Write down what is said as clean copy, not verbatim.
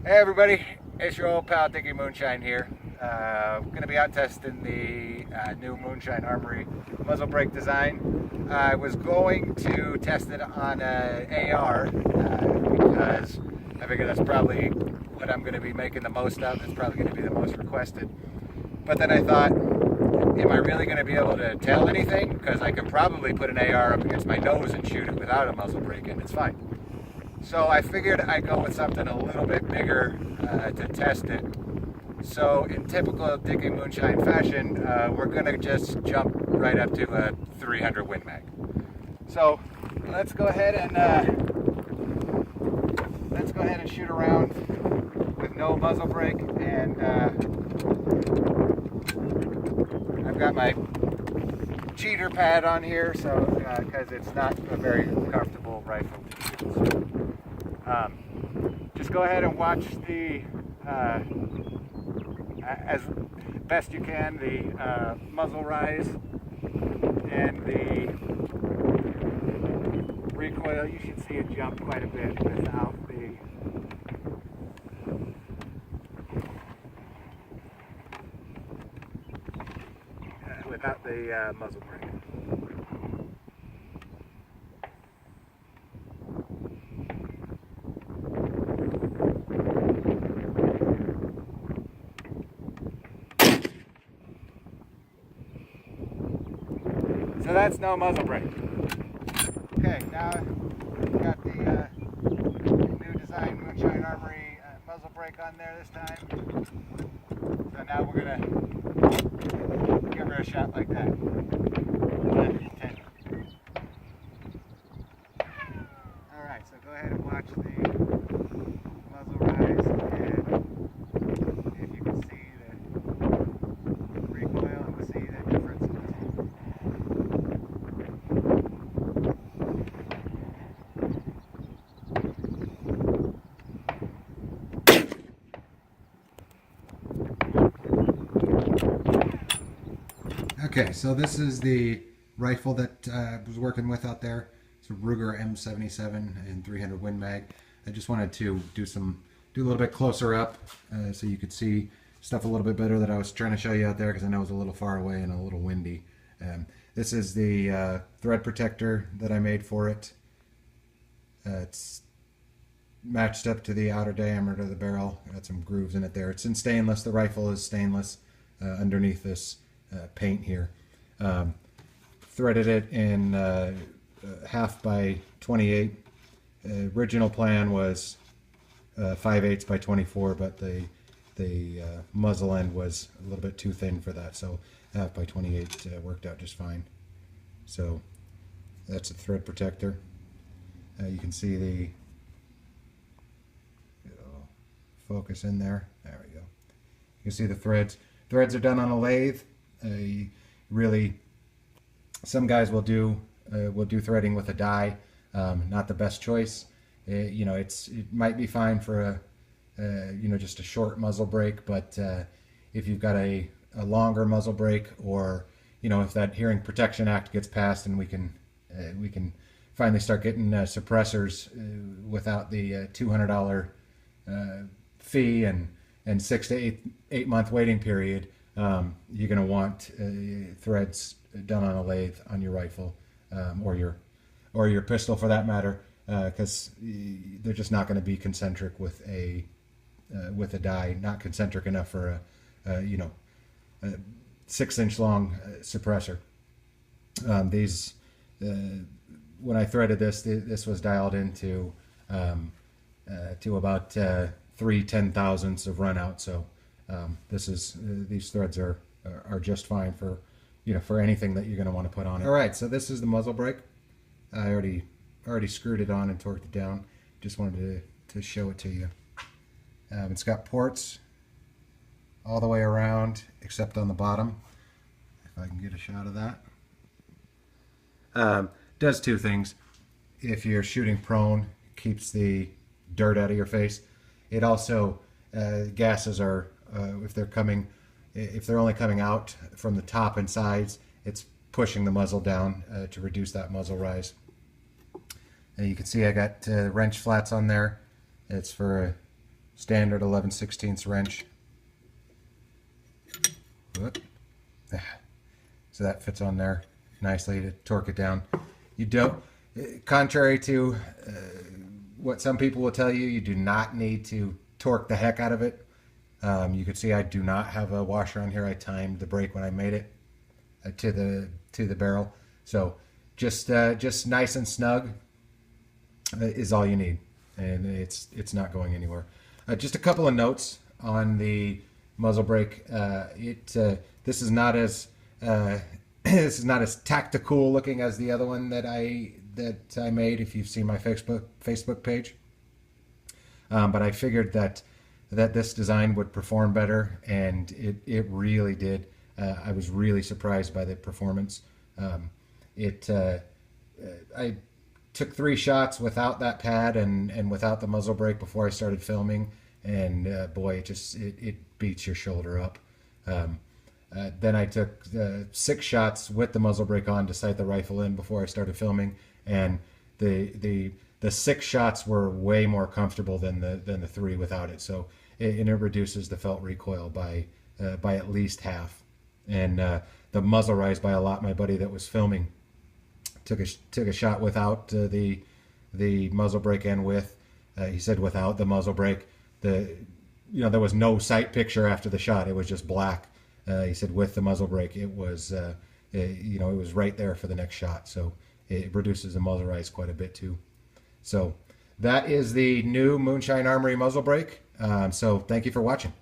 Hey everybody, it's your old pal Dickie Moonshine here. Going to be out testing the new Moonshine Armory muzzle brake design. I was going to test it on an AR because I figure that's probably what I'm going to be making the most of. It's probably going to be the most requested. But then I thought, am I really going to be able to tell anything? Because I could probably put an AR up against my nose and shoot it without a muzzle brake and it's fine. So I figured I'd go with something a little bit bigger to test it. So in typical Dickie Moonshine fashion, we're gonna just jump right up to a 300 Win Mag. So let's go ahead and shoot around with no muzzle brake, and I've got my cheater pad on here, so because it's not a very comfortable rifle to shoot. So, just go ahead and watch the as best you can the muzzle rise and the recoil. You should see it jump quite a bit without the muzzle brake. So that's no muzzle brake. Okay, now we've got the new design Moonshine Armory muzzle brake on there this time. So now we're gonna give her a shot like that. 10. All right, so go ahead and watch the muzzle rise, and if you can see the recoil and see the difference. Okay, so this is the rifle that I was working with out there. It's a Ruger M77 and 300 Win Mag. I just wanted to do a little bit closer up so you could see stuff a little bit better that I was trying to show you out there, because I know it was a little far away and a little windy. This is the thread protector that I made for it. It's matched up to the outer diameter of the barrel. Got some grooves in it there. It's in stainless. The rifle is stainless underneath this paint here. Threaded it in 1/2 by 28. Original plan was 5/8 by 24, but the muzzle end was a little bit too thin for that, so 1/2 by 28 worked out just fine. So that's a thread protector. You can see the focus in there. There we go. You can see the threads. Threads are done on a lathe. Really, some guys will do threading with a die. Not the best choice. You know, it might be fine for just a short muzzle brake, but if you've got a longer muzzle brake, or if that Hearing Protection Act gets passed and we can finally start getting suppressors without the $200 fee and 6 to 8 month waiting period, you're going to want threads done on a lathe on your rifle, or your pistol for that matter, because they're just not going to be concentric with a die, not concentric enough for a 6-inch long suppressor. When I threaded this was dialed into to about 3 10,000ths of run out. So these threads are just fine for for anything that you're going to want to put on it. All right, so this is the muzzle brake. I already screwed it on and torqued it down. Just wanted to show it to you. It's got ports all the way around except on the bottom. If I can get a shot of that. Does two things. If you're shooting prone, keeps the dirt out of your face. It also gases are if they're only coming out from the top and sides, it's pushing the muzzle down to reduce that muzzle rise. And you can see I got wrench flats on there. It's for standard 11/16 wrench. Whoop. So that fits on there nicely to torque it down. You don't, contrary to what some people will tell you, you do not need to torque the heck out of it. You can see I do not have a washer on here. I timed the brake when I made it to the barrel. So just nice and snug is all you need, and it's not going anywhere. Just a couple of notes on the muzzle brake. This is not as this is not as tactical looking as the other one that I made. If you've seen my Facebook page, but I figured that this design would perform better, and it really did. I was really surprised by the performance. I took 3 shots without that pad and without the muzzle brake before I started filming, and boy, it beats your shoulder up. Then I took 6 shots with the muzzle brake on to sight the rifle in before I started filming, and the 6 shots were way more comfortable than the 3 without it. So it reduces the felt recoil by at least half, and the muzzle rise by a lot. My buddy that was filming took a shot without the muzzle brake and with. He said without the muzzle brake, there was no sight picture after the shot. It was just black. He said with the muzzle brake, it was it was right there for the next shot. So it reduces the muzzle rise quite a bit too. So that is the new Moonshine Armory muzzle brake. So thank you for watching.